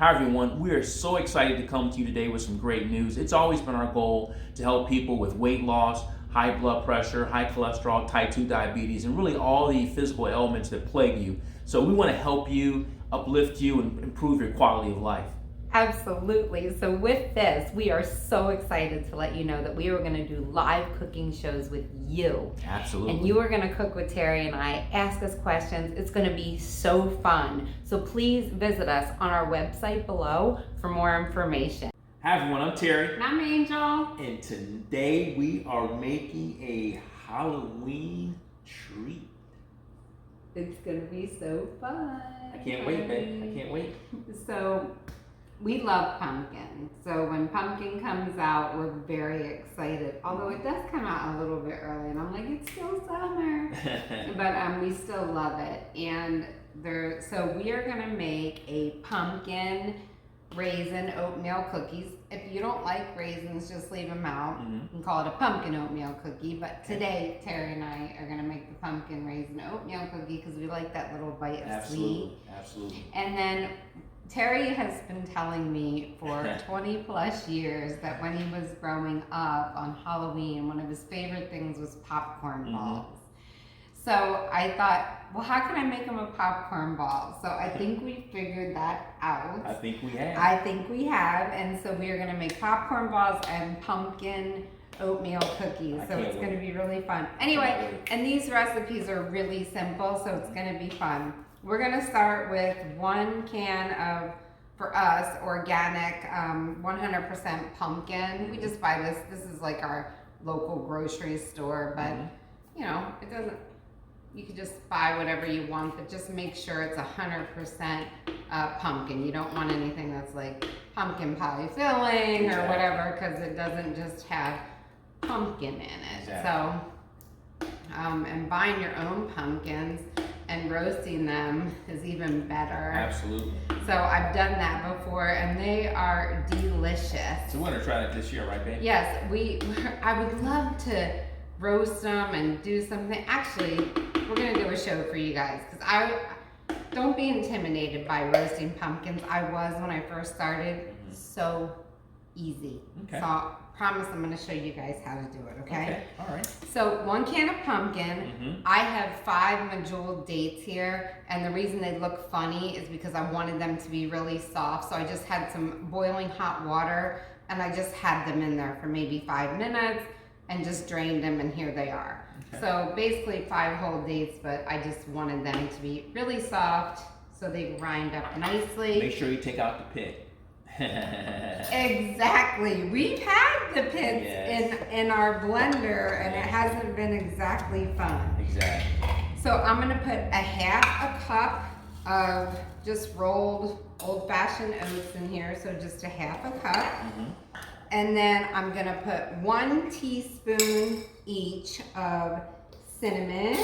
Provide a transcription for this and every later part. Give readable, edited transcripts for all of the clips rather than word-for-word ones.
Hi everyone, we are so excited to come to you today with some great news. It's always been our goal to help people with weight loss, high blood pressure, high cholesterol, type 2 diabetes, and really all the physical ailments that plague you. So we want to help you, uplift you, and improve your quality of life. Absolutely. So with this, we are so excited to let you know that we are going to do live cooking shows with you. Absolutely. And you are going to cook with Terry and I, ask us questions. It's going to be so fun. So please visit us on our website below for more information. Hi everyone, I'm Terry. And I'm Angel. And today we are making a Halloween treat. It's going to be so fun. I can't wait, babe. I can't wait. So we love pumpkin. So when pumpkin comes out, we're very excited. Although it does come out a little bit early, and I'm like, it's still summer. But we still love it. And so we are gonna make a pumpkin raisin oatmeal cookies. If you don't like raisins, just leave them out. Mm-hmm. You can call it a pumpkin oatmeal cookie. But today, Terry and I are gonna make the pumpkin raisin oatmeal cookie because we like that little bite of sweet. Absolutely. And then Terry has been telling me for 20 plus years that when he was growing up on Halloween, one of his favorite things was popcorn balls. So I thought, well, how can I make him a popcorn ball? So I think we figured that out. I think we have. And so we are going to make popcorn balls and pumpkin oatmeal cookies. So it's going to be really fun. Anyway, and these recipes are really simple, so it's going to be fun. We're going to start with 1 can of, for us, organic 100% pumpkin. We just buy this. This is like our local grocery store, but you know, it doesn't, you could just buy whatever you want, but just make sure it's 100% pumpkin. You don't want anything that's like pumpkin pie filling or whatever, because it doesn't just have pumpkin in it. Exactly. So, and buying your own pumpkins and roasting them is even better. Absolutely. So I've done that before, and they are delicious. So we're gonna try that this year, right, babe? Yes, I would love to roast them and do something. Actually, we're gonna do a show for you guys, because don't be intimidated by roasting pumpkins. I was when I first started. So easy. Okay. So I promise I'm going to show you guys how to do it, okay? All right. So 1 can of pumpkin. I have 5 medjool dates here, and the reason they look funny is because I wanted them to be really soft. So I just had some boiling hot water, and I just had them in there for maybe 5 minutes and just drained them, and here they are. Okay. So basically 5 whole dates, but I just wanted them to be really soft so they grind up nicely. Make sure you take out the pit. Exactly. We've had the pits in our blender, and it hasn't been exactly fun. Exactly. So I'm going to put a 1/2 cup of just rolled old-fashioned oats in here, so just a 1/2 cup. And then I'm going to put 1 teaspoon each of cinnamon.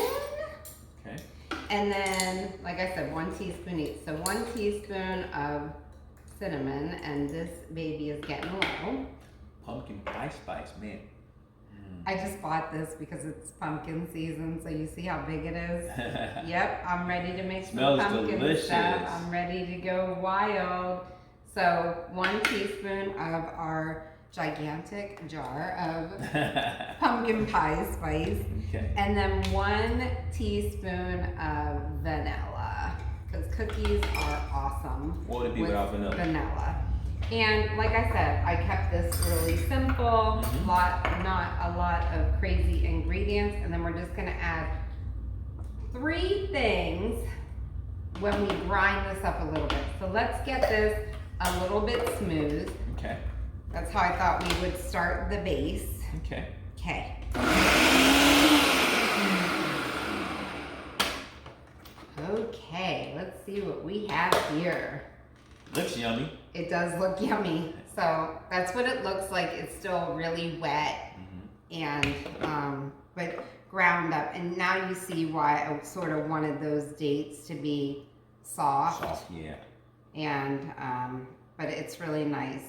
Okay. And then, like I said, 1 teaspoon each. So 1 teaspoon of cinnamon, and this baby is getting low. Pumpkin pie spice, man. I just bought this because it's pumpkin season, so you see how big it is? Yep, I'm ready to make some pumpkin delicious stuff. I'm ready to go wild. So 1 teaspoon of our gigantic jar of pumpkin pie spice. Okay. And then 1 teaspoon of vanilla, because cookies are awesome. What would it be without vanilla? Vanilla. And like I said, I kept this really simple, not a lot of crazy ingredients. And then we're just gonna add 3 things when we grind this up a little bit. So let's get this a little bit smooth. Okay. That's how I thought we would start the base. Okay. Okay. Okay, let's see what we have here. Looks yummy. It does look yummy. So that's what it looks like. It's still really wet and but ground up. And now you see why I sort of wanted those dates to be soft. Soft, yeah. And but it's really nice.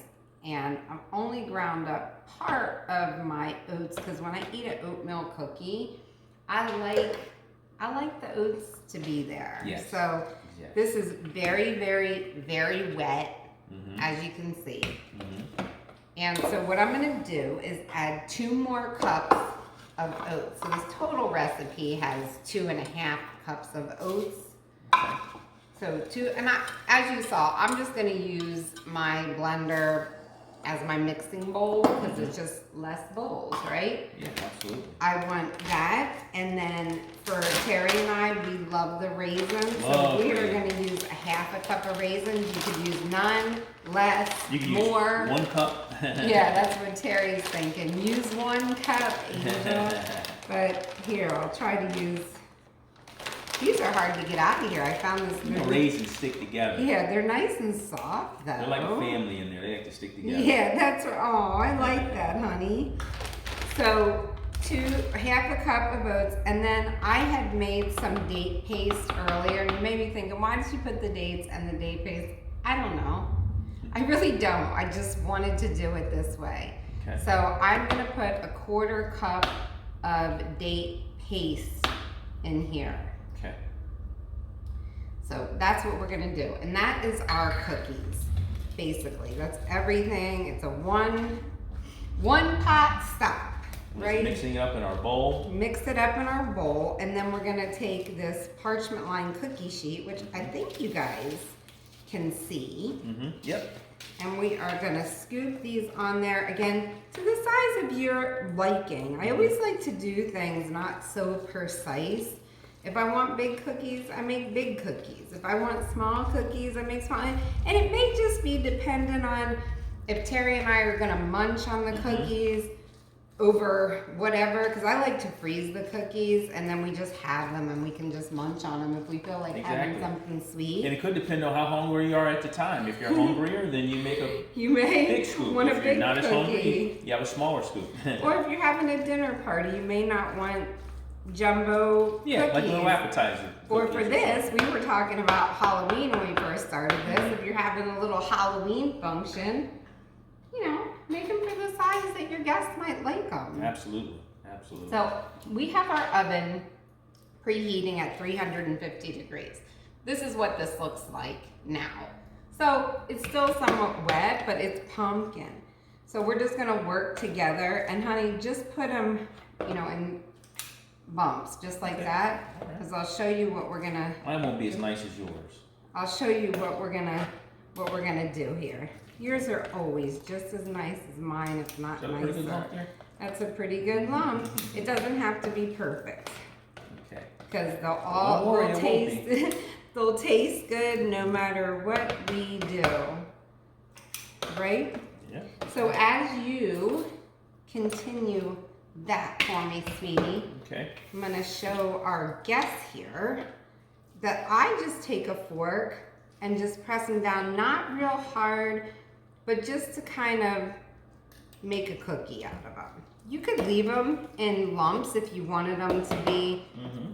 And I've only ground up part of my oats because when I eat an oatmeal cookie, I like the oats to be there. Yes. So this is very, very, very wet. as you can see. And so what I'm gonna do is add 2 more cups of oats. So this total recipe has 2.5 cups of oats. So as you saw, I'm just gonna use my blender as my mixing bowl because it's just less bowls, right? Yeah, absolutely. I want that, and then for Terry and I, we love the raisins. Love so we are raisins. gonna use 1/2 cup of raisins. You could use none, less, You can more. use 1 cup. Yeah, that's what Terry's thinking. Use 1 cup, Angel. But here, I'll try to use. These are hard to get out of here. I found this. Raisins stick together. Yeah, they're nice and soft though. They're like a family in there. They have to stick together. Yeah, that's. Oh, I like that, honey. So 1/2 cup of oats, and then I had made some date paste earlier, and you made me thinking, why did you put the dates and the date paste? I don't know. I really don't. I just wanted to do it this way. Okay. So I'm gonna put 1/4 cup of date paste in here. Okay. So that's what we're gonna do. And that is our cookies, basically. That's everything. It's a one pot stop, right? Just mixing it up in our bowl. Mix it up in our bowl, and then we're gonna take this parchment line cookie sheet, which I think you guys can see. Yep. And we are gonna scoop these on there, again, to the size of your liking. I always like to do things not so precise. If I want big cookies, I make big cookies. If I want small cookies, I make small. And it may just be dependent on if Terry and I are gonna munch on the cookies over whatever, because I like to freeze the cookies and then we just have them and we can just munch on them if we feel like having something sweet. And it could depend on how hungry you are at the time. If you're hungrier, then you make a big scoop. Want if a you're big not cookie. as hungry, you have a smaller scoop. Or if you're having a dinner party, you may not want jumbo yeah, cookies. like a little appetizer. Or for this, we were talking about Halloween when we first started this. If you're having a little Halloween function, you know, make them for the size that your guests might like them. Absolutely, absolutely. So we have our oven preheating at 350 degrees. This is what this looks like now. So it's still somewhat wet, but it's pumpkin. So we're just gonna work together, and honey, just put them, you know, in bumps, just like that, because I'll show you what we're gonna. Mine won't be as nice as yours. I'll show you what we're gonna do here. Yours are always just as nice as mine, if not nicer. That's a pretty good lump. It doesn't have to be perfect. Okay. Because they'll all will taste. They'll taste good no matter what we do. Right? Yeah. So as you continue that for me, sweetie, Okay. I'm gonna show our guests here that I just take a fork and just press them down, not real hard, but just to kind of make a cookie out of them. You could leave them in lumps if you wanted them to be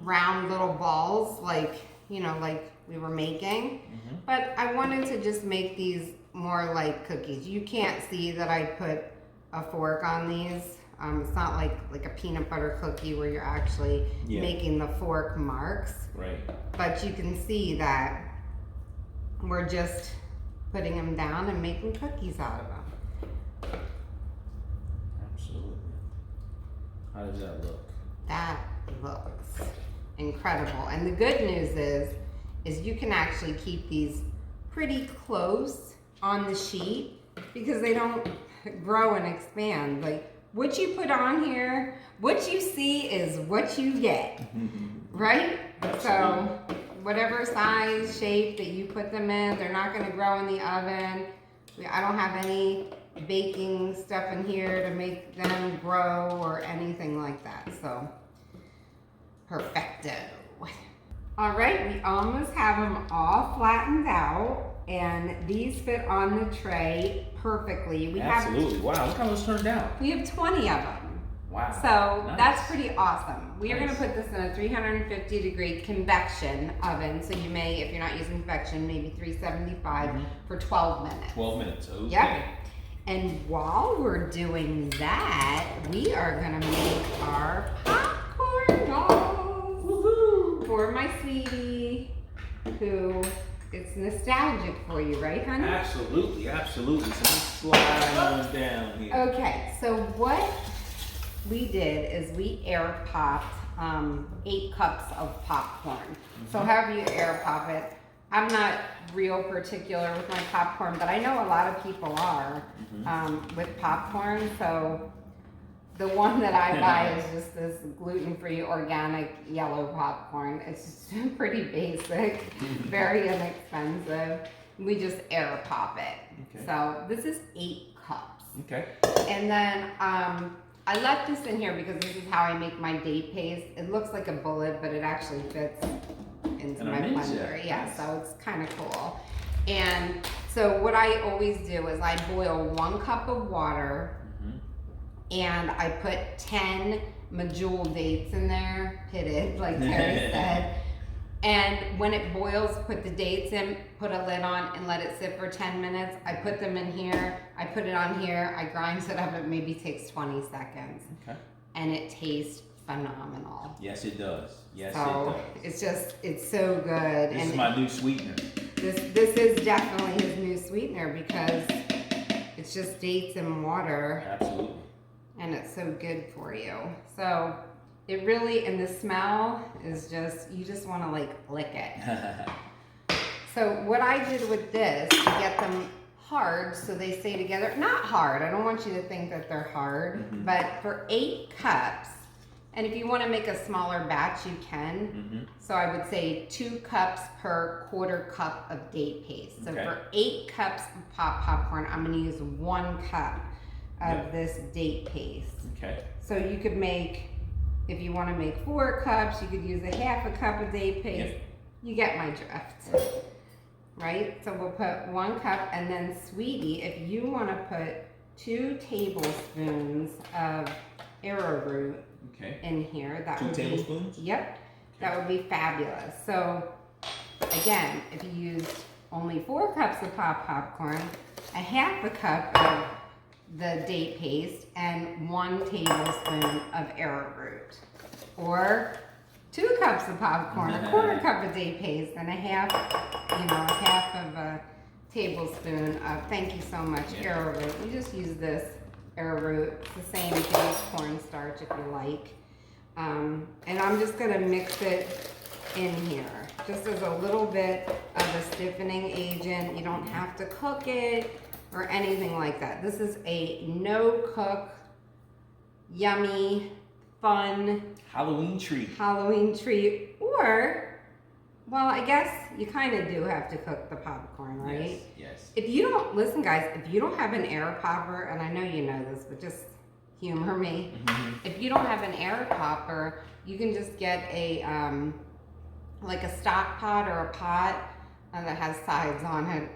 round little balls, like, you know, like we were making. But I wanted to just make these more like cookies. You can't see that I put a fork on these. It's not like a peanut butter cookie where you're actually making the fork marks. Right. But you can see that we're just putting them down and making cookies out of them. Absolutely. How does that look? That looks incredible. And the good news is you can actually keep these pretty close on the sheet because they don't grow and expand. Like, what you put on here, what you see is what you get, right? So whatever size, shape that you put them in, they're not gonna grow in the oven. I don't have any baking stuff in here to make them grow or anything like that, so perfecto. All right, we almost have them all flattened out, and these fit on the tray perfectly. Absolutely. Wow, look how those turned out. We have 20 of them. Wow. So nice. that's pretty awesome. We are Nice. going to put this in a 350 degree convection oven. So you may, if you're not using convection, maybe 375 for 12 minutes. 12 minutes. Okay. Yep. And while we're doing that, we are going to make our popcorn balls. Woohoo! For my sweetie, who it's nostalgic for you, right, honey? Absolutely, absolutely. So let's slide on down here. Okay, so what we did is we air popped 8 cups of popcorn. So however you air pop it, I'm not real particular with my popcorn, but I know a lot of people are with popcorn. So the one that I buy is just this gluten-free organic yellow popcorn. It's just pretty basic, very inexpensive. We just air pop it. Okay. So this is 8 cups. Okay. And then I left this in here because this is how I make my date paste. It looks like a bullet, but it actually fits into my blender. Yeah, so it's kind of cool. And so what I always do is I boil 1 cup of water and I put 10 medjool dates in there, pitted, like Terry said. And when it boils, put the dates in, put a lid on, and let it sit for 10 minutes. I put them in here, I put it on here, I grind it up, it maybe takes 20 seconds. Okay. And it tastes phenomenal. Yes, it does. Yes, so it does. It's just, it's so good. This is my new sweetener. This is definitely his new sweetener because it's just dates and water. Absolutely. And it's so good for you. So it really, and the smell is just, you just want to like lick it. So what I did with this to get them hard so they stay together, not hard, I don't want you to think that they're hard, but for 8 cups, and if you want to make a smaller batch, you can. So I would say 2 cups per 1/4 cup of date paste. So for 8 cups of popcorn, I'm going to use 1 cup of this date paste. Okay. So you could make, if you want to make 4 cups, you could use a 1/2 cup of date paste. You get my drift. Right? So we'll put 1 cup, and then sweetie, if you want to put 2 tablespoons of arrowroot in here, that would be 2 tablespoons? Yep. That would be fabulous. So again, if you used only 4 cups of popcorn, a 1/2 cup of the date paste, and 1 tablespoon of arrowroot, or 2 cups of popcorn, a 1/4 cup of date paste, and a 1/2 of a tablespoon of, thank you so much, arrowroot. You just use this arrowroot. It's the same base cornstarch if you like. And I'm just gonna mix it in here, just as a little bit of a stiffening agent. You don't have to cook it or anything like that. This is a no-cook, yummy, fun Halloween treat. Or, well, I guess you kind of do have to cook the popcorn, right? Yes. If you don't, listen guys, if you don't have an air popper, and I know you know this, but just humor me. If you don't have an air popper, you can just get a, like a stock pot or a pot that has sides on it.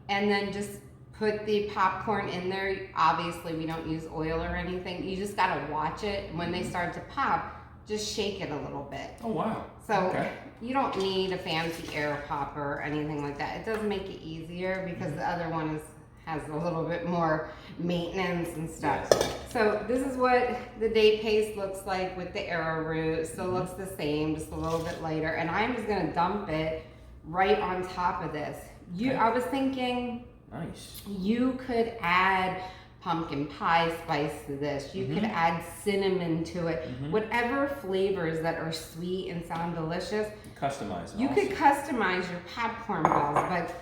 And then just put the popcorn in there. Obviously, we don't use oil or anything. You just gotta watch it. When they start to pop, just shake it a little bit. Oh, wow. So you don't need a fancy air popper or anything like that. It does make it easier because the other one has a little bit more maintenance and stuff. So this is what the date paste looks like with the arrowroot. Still looks the same, just a little bit lighter. And I'm just gonna dump it right on top of this. I was thinking, nice. You could add pumpkin pie spice to this. You could add cinnamon to it. Whatever flavors that are sweet and sound delicious. Customize. You could customize your popcorn balls, but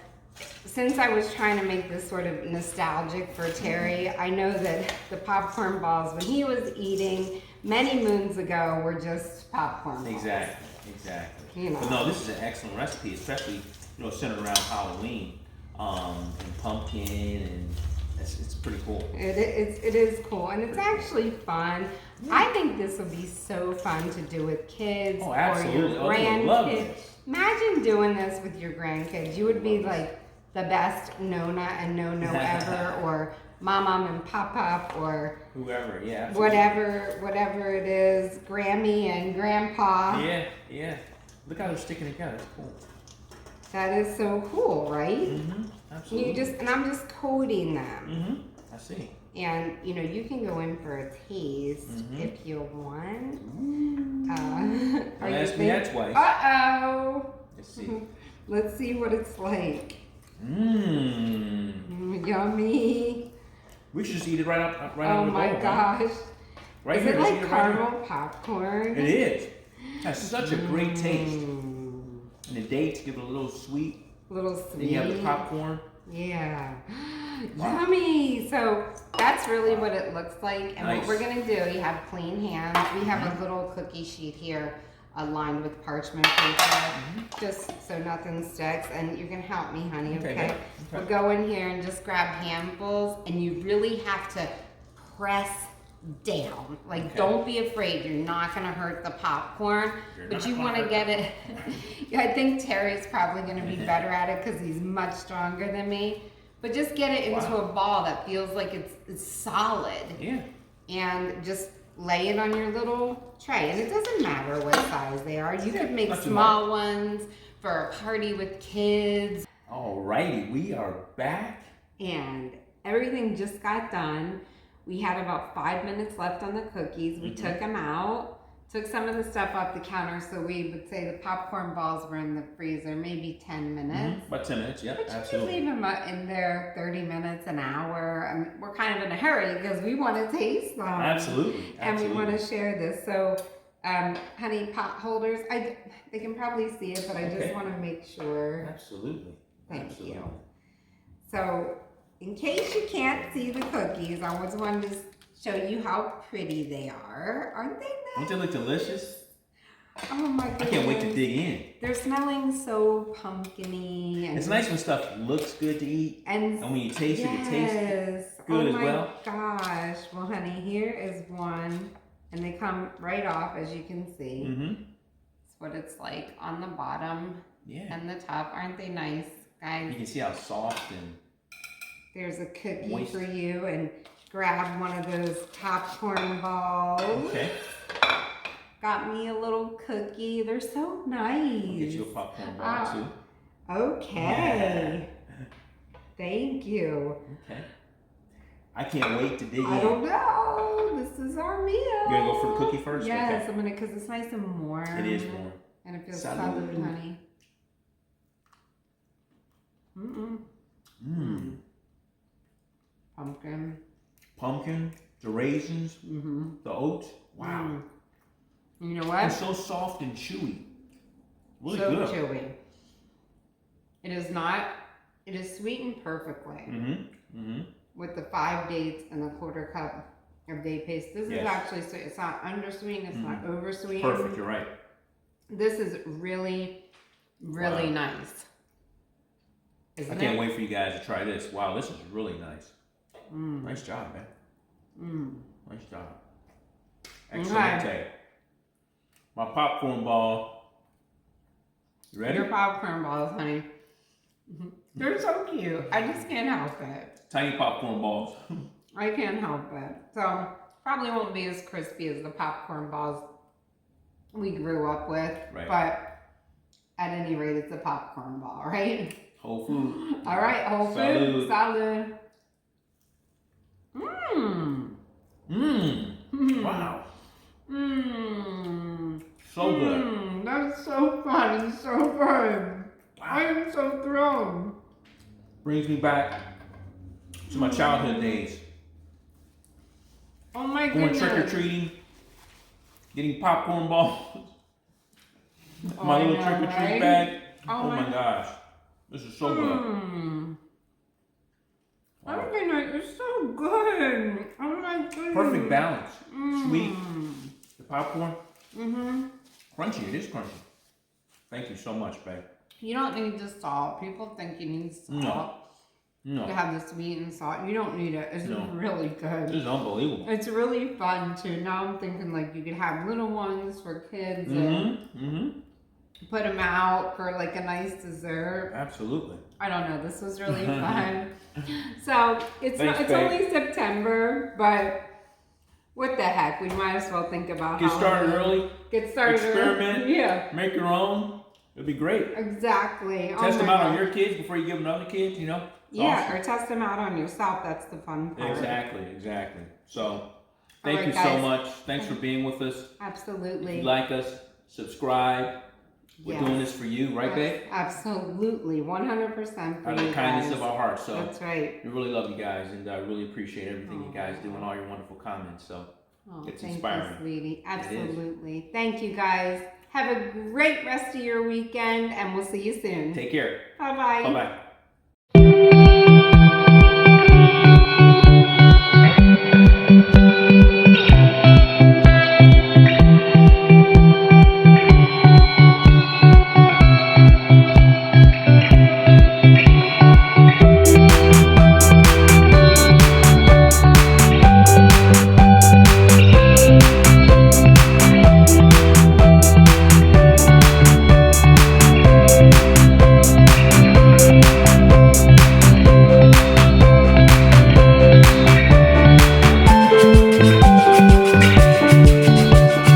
since I was trying to make this sort of nostalgic for Terry, I know that the popcorn balls when he was eating many moons ago were just popcorn balls. Exactly. You know. But no, this is an excellent recipe, especially centered around Halloween. And pumpkin, and it's pretty cool. It is cool, and it's actually fun. I think this would be so fun to do with kids or your grandkids. Imagine doing this with your grandkids. You would be like the best Nona and No-No ever, or Mom and Pop, or whoever, whatever it is, Grammy and Grandpa. Yeah. Look how they're sticking together. It's cool. That is so cool, right? Absolutely. And I'm just coating them. I see. And you can go in for a taste if you want. Don't ask me that twice. Uh-oh. Let's see. Let's see what it's like. Mmm. Yummy. We should just eat it right out of the bowl. Oh my gosh. Right is here, it just like eat it right caramel here. popcorn? It is. It has such a great taste. And the dates give it a little sweet. Little sweet. Then you have the popcorn. Yeah. Wow. Yummy. So that's really what it looks like. And Nice. what we're going to do, you have clean hands. We have a little cookie sheet here lined with parchment paper, just so nothing sticks. And you can help me, honey, okay? We'll go in here and just grab handfuls. And you really have to press down. Like, don't be afraid. You're not going to hurt the popcorn, but you want to get it. I think Terry's probably going to be better at it because he's much stronger than me. But just get it into a ball that feels like it's solid. Yeah. And just lay it on your little tray. And it doesn't matter what size they are. You could make not too small ones for a party with kids. Alrighty, we are back. And everything just got done. We had about 5 minutes left on the cookies. We took them out, took some of the stuff off the counter. So we would say the popcorn balls were in the freezer, maybe 10 minutes. About 10 minutes, yeah, but you absolutely. could leave them in there 30 minutes, an hour. I mean, we're kind of in a hurry because we want to taste them. Absolutely. And we want to share this. So, honey, pot holders, they can probably see it, but I just want to make sure. Absolutely. Thank you. So, in case you can't see the cookies, I just wanted to show you how pretty they are. Aren't they nice? Don't they look delicious? Oh my goodness. I can't wait to dig in. They're smelling so pumpkin-y. And it's nice when stuff looks good to eat. And when you taste it, it tastes good as well. Oh my gosh. Well, honey, here is one. And they come right off, as you can see. It's what it's like on the bottom and the top. Aren't they nice, guys? You can see how soft and there's a cookie moist. for you, and grab one of those popcorn balls. Okay. Got me a little cookie. They're so nice. We'll get you a popcorn ball too. Okay. Thank you. Okay. I can't wait to dig in. I don't know. This is our meal. You're gonna go for the cookie first? Yes, I'm gonna, because it's nice and warm. It is warm. And it feels Salud. solid, honey. Pumpkin, the raisins, the oats. Wow. You know what? It's so soft and chewy. Really so good. chewy. It is not. It is sweetened perfectly. With the 5 dates and the 1/4 cup of day paste. This is actually sweet. It's not undersweetened. It's not oversweetened. Perfect. You're right. This is really, really nice. I can't wait for you guys to try this. Wow, this is really nice. Nice job, man. Nice job. Excellent. My popcorn ball. You ready? Your popcorn balls, honey. They're so cute. I just can't help it. Tiny popcorn balls. I can't help it. So, probably won't be as crispy as the popcorn balls we grew up with. Right. But at any rate, it's a popcorn ball, right? Whole food. All right, whole food. Salud. Wow. So good. That's so fun and so good. Wow. I am so thrilled. Brings me back to my childhood days. Oh my goodness. Going trick-or-treating, getting popcorn balls. My little trick-or-treat bag. Oh my gosh. This is so good. Wow. Everything is so good. Oh my goodness. Perfect balance. Sweet. The popcorn. Crunchy. It is crunchy. Thank you so much, babe. You don't need the salt. People think you need salt. No. To have the sweet and salt. You don't need it. It's really good. This is unbelievable. It's really fun too. Now I'm thinking like you could have little ones for kids and put them out for like a nice dessert. Absolutely. I don't know. This was really fun. So it's only September, but what the heck? We might as well think about Get started early. Get started Experiment. early. Yeah. Make your own. It'd be great. Exactly. Test them out on your kids before you give them to other kids, you know? It's awesome. Or test them out on yourself. That's the fun part. Exactly. So, thank you guys. so much. Thanks for being with us. Absolutely. If you like us, subscribe, We're doing this for you, right, babe? Absolutely, 100% for Out of you the kindness guys. of our hearts. So that's right. we really love you guys, and I really appreciate everything you guys do and all your wonderful comments. So it's inspiring. Thank you, sweetie. Absolutely. Thank you, guys. Have a great rest of your weekend, and we'll see you soon. Take care. Bye-bye. Bye-bye.